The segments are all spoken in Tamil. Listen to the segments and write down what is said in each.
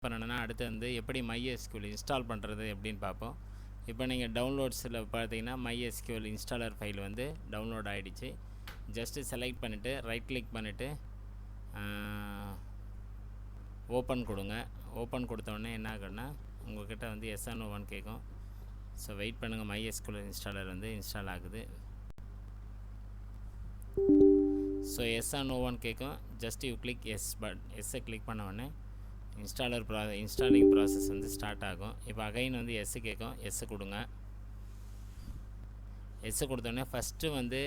பண்ணணும்னா அடுத்து வந்து எப்படி MySQL இன்ஸ்டால் பண்ணுறது எப்படின்னு பார்ப்போம். இப்போ நீங்கள் டவுன்லோட்ஸில் பார்த்தீங்கன்னா MySQL இன்ஸ்டாலர் ஃபைல் வந்து டவுன்லோட் ஆகிடுச்சு. ஜஸ்ட்டு செலக்ட் பண்ணிவிட்டு ரைட் கிளிக் பண்ணிவிட்டு ஓப்பன் கொடுங்க. ஓப்பன் கொடுத்தோடனே என்ன ஆகுன்னா உங்கள்கிட்ட வந்து S1 கேட்கும். ஸோ வெயிட் பண்ணுங்கள், MySQL இன்ஸ்டாலர் வந்து இன்ஸ்டால் ஆகுது. ஸோ S1 கேட்கும். ஜஸ்ட் யூ கிளிக் எஸ்ஸை கிளிக் பண்ண உடனே இன்ஸ்டாலிங் ப்ராசஸ் வந்து ஸ்டார்ட் ஆகும். இப்போ அகைன் வந்து எஸ்ஸு கேட்கும். எஸ்ஸு கொடுங்க. எஸ்ஸு கொடுத்தோடனே ஃபஸ்ட்டு வந்து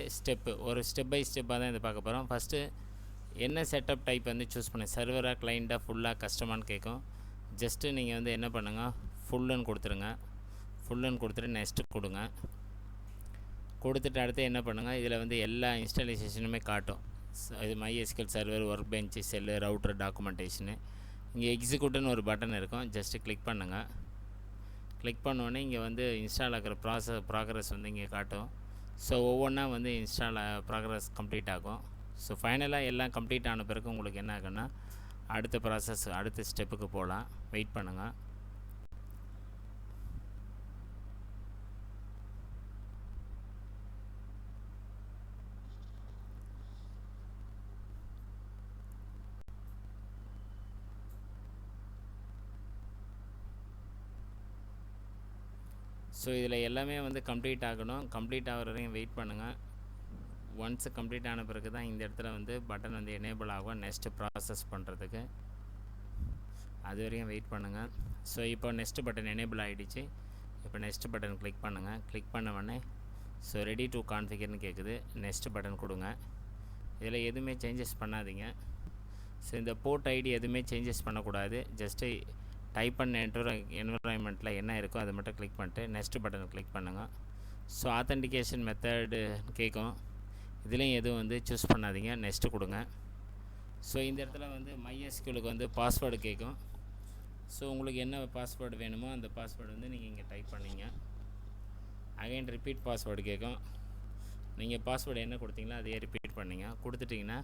ஒரு ஸ்டெப் பை ஸ்டெப்பாக தான் இதை பார்க்க போகிறோம். ஃபஸ்ட்டு என்ன செட்டப் டைப் வந்து சூஸ் பண்ணி சர்வராக, கிளைண்ட்டாக, ஃபுல்லாக, கஸ்டமானு கேட்கும். ஜஸ்ட்டு நீங்கள் வந்து என்ன பண்ணுங்கள், ஃபுல்லுன்னு கொடுத்துருங்க. ஃபுல்லுன்னு கொடுத்துட்டு நெக்ஸ்ட்டு கொடுங்க. கொடுத்துட்டு அடுத்து என்ன பண்ணுங்கள், இதில் வந்து எல்லா இன்ஸ்டாலேஷனுமே காட்டும். இது MySQL சர்வர், ஒர்க் பெஞ்சு, செல்லு, ரவுட்டர், டாக்குமெண்டேஷனு. இங்கே எக்ஸிக்யூட்னு ஒரு பட்டன் இருக்கும். ஜஸ்ட்டு கிளிக் பண்ணுங்கள். கிளிக் பண்ணோடனே இங்கே வந்து இன்ஸ்டால் ஆகிற ப்ராக்ரஸ் வந்து இங்கே காட்டும். ஸோ ஒவ்வொன்றா வந்து ப்ராக்ரஸ் கம்ப்ளீட் ஆகும். ஸோ ஃபைனலாக எல்லாம் கம்ப்ளீட் ஆன பிறகு உங்களுக்கு என்ன ஆகுன்னா அடுத்த ஸ்டெப்புக்கு போகலாம். வெயிட் பண்ணுங்கள். ஸோ இதில் எல்லாமே வந்து கம்ப்ளீட் ஆகணும். கம்ப்ளீட் ஆகிற வரையும் வெயிட் பண்ணுங்கள். ஒன்ஸ் கம்ப்ளீட் ஆன பிறகு தான் இந்த இடத்துல வந்து பட்டன் வந்து எனேபிள் ஆகும் நெக்ஸ்ட்டு ப்ராசஸ் பண்ணுறதுக்கு. அது வரையும் வெயிட் பண்ணுங்கள். ஸோ இப்போ நெக்ஸ்ட்டு பட்டன் எனேபிள் ஆகிடுச்சு. இப்போ நெக்ஸ்ட் பட்டன் கிளிக் பண்ணுங்கள். கிளிக் பண்ண உடனே ஸோ ரெடி டு கான்ஃபிகர்னு கேட்குது. நெக்ஸ்ட் பட்டன் கொடுங்க. இதில் எதுவுமே சேஞ்சஸ் பண்ணாதீங்க. ஸோ இந்த போர்ட் ஐடி எதுவுமே சேஞ்சஸ் பண்ணக்கூடாது. ஜஸ்ட்டு டைப் பண்ண என்விரான்மெண்ட்டில் என்ன இருக்கோ அதை மட்டும் கிளிக் பண்ணிட்டு நெக்ஸ்ட் பட்டன் கிளிக் பண்ணுங்கள். ஸோ ஆத்தென்டிகேஷன் மெத்தடு கேட்கும். இதுலேயும் எதுவும் வந்து சூஸ் பண்ணாதீங்க. நெக்ஸ்ட்டு கொடுங்க. ஸோ இந்த இடத்துல வந்து MySQLக்கு வந்து பாஸ்வேர்டு கேட்கும். ஸோ உங்களுக்கு என்ன பாஸ்வேர்டு வேணுமோ அந்த பாஸ்வேர்டு வந்து நீங்கள் இங்கே டைப் பண்ணிங்க. அகைன் ரிப்பீட் பாஸ்வேர்டு கேட்கும். நீங்கள் பாஸ்வேர்டு என்ன கொடுத்தீங்களோ அதையே ரிப்பீட் பண்ணிங்க. கொடுத்துட்டிங்கன்னா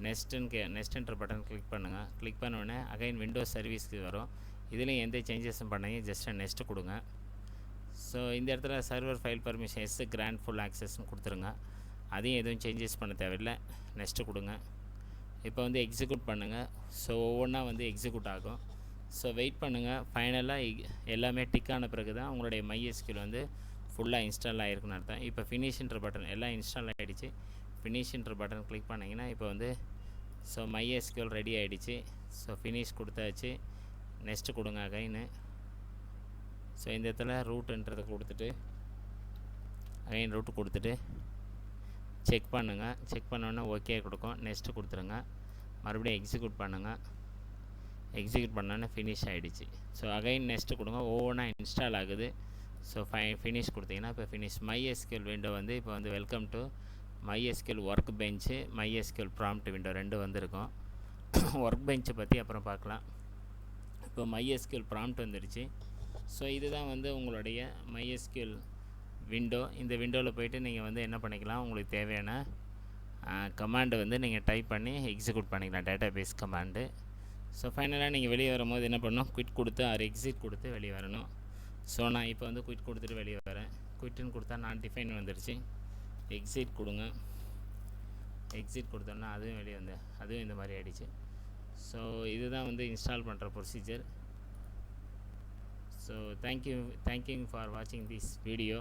நெக்ஸ்ட்டுன்ற பட்டன் கிளிக் பண்ணுங்கள். கிளிக் பண்ணோடனே அகைன் விண்டோஸ் சர்வீஸ்க்கு வரும். இதுலேயும் எந்த சேஞ்சஸும் பண்ணாங்க. ஜஸ்ட்டு நெக்ஸ்ட்டு கொடுங்க. ஸோ இந்த இடத்துல server file permission as grant full ஆக்சஸ்ன்னு கொடுத்துருங்க. அதையும் எதுவும் சேஞ்சஸ் பண்ண தேவையில்லை. நெக்ஸ்ட்டு கொடுங்க. இப்போ வந்து எக்ஸிக்யூட் பண்ணுங்கள். ஸோ ஒவ்வொன்றா வந்து எக்ஸிக்யூட் ஆகும். ஸோ வெயிட் பண்ணுங்கள். ஃபைனலாக எல்லாமே டிக் ஆன பிறகு தான் உங்களுடைய MySQL வந்து ஃபுல்லாக இன்ஸ்டால் ஆகிருக்குன்னு அர்த்தம். இப்போ ஃபினிஷ்ன்ற பட்டன் எல்லாம் இன்ஸ்டால் ஆகிடுச்சு. ஃபினிஷ்ன்ற பட்டன் கிளிக் பண்ணிங்கன்னா இப்போ வந்து ஸோ MySQL ரெடி ஆகிடுச்சு. ஸோ ஃபினிஷ் கொடுத்தாச்சு. நெக்ஸ்ட்டு கொடுங்க அகைன்னு. ஸோ இந்த இடத்துல ரூட்டுன்றதை கொடுத்துட்டு அகைன் ரூட்டு கொடுத்துட்டு செக் பண்ணுங்கள். செக் பண்ணோன்னே ஓகே கொடுக்கும். நெக்ஸ்ட்டு கொடுத்துருங்க. மறுபடியும் எக்ஸிக்யூட் பண்ணுங்கள். எக்ஸிக்யூட் பண்ணோன்னே ஃபினிஷ் ஆகிடுச்சு. ஸோ அகைன் நெக்ஸ்ட்டு கொடுங்க. ஒவ்வொன்றா இன்ஸ்டால் ஆகுது. ஸோ ஃபினிஷ் கொடுத்தீங்கன்னா இப்போ ஃபினிஷ் MySQL விண்டோ வந்து இப்போ வந்து welcome to MySQL work bench, MySQL prompt window 2 வந்துருக்கும். ஒர்க் பெஞ்சை பற்றி அப்புறம் பார்க்கலாம். இப்போ MySQL ப்ராம்ப்ட் வந்துடுச்சு. ஸோ இதுதான் வந்து உங்களுடைய MySQL விண்டோ. இந்த விண்டோவில் போய்ட்டு நீங்கள் வந்து என்ன பண்ணிக்கலாம், உங்களுக்கு தேவையான கமாண்டு வந்து நீங்கள் டைப் பண்ணி எக்ஸிக்யூட் பண்ணிக்கலாம், டேட்டாபேஸ் கமாண்டு. ஸோ ஃபைனலாக நீங்கள் வெளியே வரும்போது என்ன பண்ணணும், குவிட் கொடுத்து எக்ஸிட் கொடுத்து வெளியே வரணும். ஸோ நான் இப்போ வந்து குவிட் கொடுத்துட்டு வெளியே வரேன். குவிட்டுன்னு கொடுத்தா நான் டிஃபைன் வந்துடுச்சு. எக்ஸிட் கொடுங்க. எக்ஸிட் கொடுத்தோன்னா அதுவும் வெளியே அதுவும் இந்த மாதிரி ஆகிடுச்சு. ஸோ இதுதான் வந்து இன்ஸ்டால் பண்ணுற ப்ரொசீஜர். ஸோ தேங்க்யூ ஃபார் வாட்சிங் திஸ் வீடியோ.